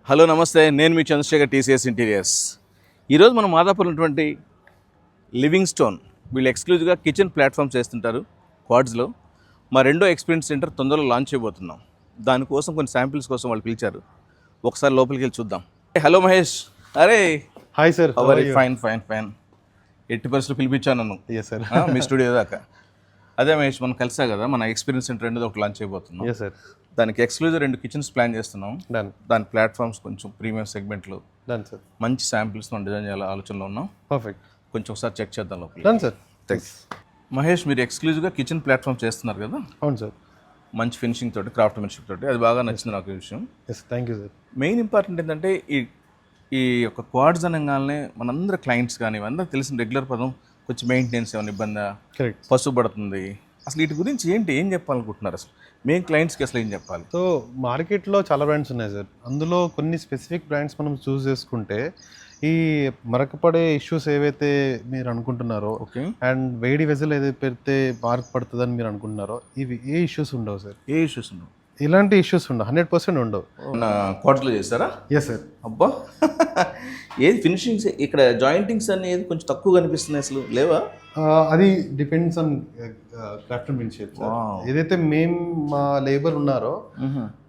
Hello నమస్తే, నేను మీ Chandrasekhar TCS interiors. ఈరోజు మనం మాదాపూర్ ఉన్నటువంటి లివింగ్ స్టోన్ వీళ్ళు ఎక్స్క్లూజివ్గా కిచెన్ ప్లాట్ఫామ్స్ చేస్తుంటారు క్వాడ్స్లో. మా రెండో ఎక్స్పీరియన్స్ సెంటర్ తొందరలో లాంచ్ చేయబోతున్నాం. దానికోసం కొన్ని శాంపిల్స్ కోసం వాళ్ళు పిలిచారు. ఒకసారి లోపలికి వెళ్ళి చూద్దాం. హలో మహేష్. అరే hi sir. Fine fine fine. ఎట్టి పరిస్థితులు పిలిపించాను నన్ను. Yes sir. మీ స్టూడియో దాకా. అదే మహేష్, మనం కలిసా కదా, మన ఎక్స్పీరియన్స్ సెంటర్ రెండోది ఒకటి లాంచ్ చేయబోతున్నాం. Yes sir. దానికి ఎక్స్క్లూజివ్ 2 కిచెన్స్ ప్లాన్ చేస్తున్నాం. డన్. దాని ప్లాట్ఫామ్స్ కొంచెం ప్రీమియం సెగ్మెంట్లు, డన్ సార్. మంచి శాంపిల్స్ మనం డిజైన్ చేయాలి ఆలోచనలో ఉన్నాం. పర్ఫెక్ట్. కొంచెం ఒకసారి చెక్ చేద్దాం లోపల. Done sir. థ్యాంక్స్. మహేష్, మీరు ఎక్స్క్లూజివ్గా కిచెన్ ప్లాట్ఫామ్ చేస్తున్నారు కదా, అవును సార్. మంచి ఫినిషింగ్ తోటి, క్రాఫ్ట్మెన్షిప్ తోటి, అది బాగా నచ్చింది నాకు ఈ విషయం. Yes, thank you sir. Main important ఏంటంటే ఈ యొక్క క్వాడ్స్ అనగానే మనందరూ క్లయింట్స్ కానీ అందరూ తెలిసిన రెగ్యులర్ పదం, కొంచెం మెయింటెనెన్స్ ఏమైనా ఇబ్బందా, కరెక్ట్. పసుపు పడుతుంది, అసలు వీటి గురించి ఏం చెప్పాలనుకుంటున్నారు? అసలు మేము క్లయింట్స్కి అసలు ఏం చెప్పాలి? సో మార్కెట్లో చాలా బ్రాండ్స్ ఉన్నాయి సార్. అందులో కొన్ని స్పెసిఫిక్ బ్రాండ్స్ మనం చూస్ చేసుకుంటే ఈ మరకపడే ఇష్యూస్ ఏవైతే మీరు అనుకుంటున్నారో, ఓకే, అండ్ వేడి వెజల్ ఏదైతే పెడితే మార్క్ పడుతుందని మీరు అనుకుంటున్నారో, ఇవి ఏ ఇష్యూస్ ఉండవు సార్. ఏ ఇష్యూస్ ఉండవు? ఇలాంటి ఇష్యూస్ ఉండవు, 100% ఉండవు. క్వాడ్స్లో చేస్తారా? Yes sir. అబ్బా, ఏది ఫినిషింగ్స్ ఇక్కడ జాయింటింగ్స్ అనేది కొంచెం తక్కువ కనిపిస్తున్నాయి, అసలు లేవా? అది డిపెండ్స్ ఆన్ క్రాఫ్ట్మెన్షిప్. ఏదైతే మేము మా లేబర్ ఉన్నారో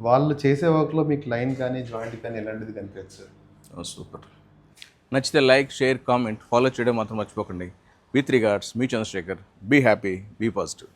వాళ్ళు చేసే వర్క్లో మీకు లైన్ కానీ జాయింట్ కానీ ఎలాంటిది కనిపించదు సార్. సూపర్. నచ్చితే లైక్, షేర్, కామెంట్, ఫాలో చేయడం మాత్రం మర్చిపోకండి. విత్ రిగార్డ్స్, మీ Chandrashekar. Be happy, be positive.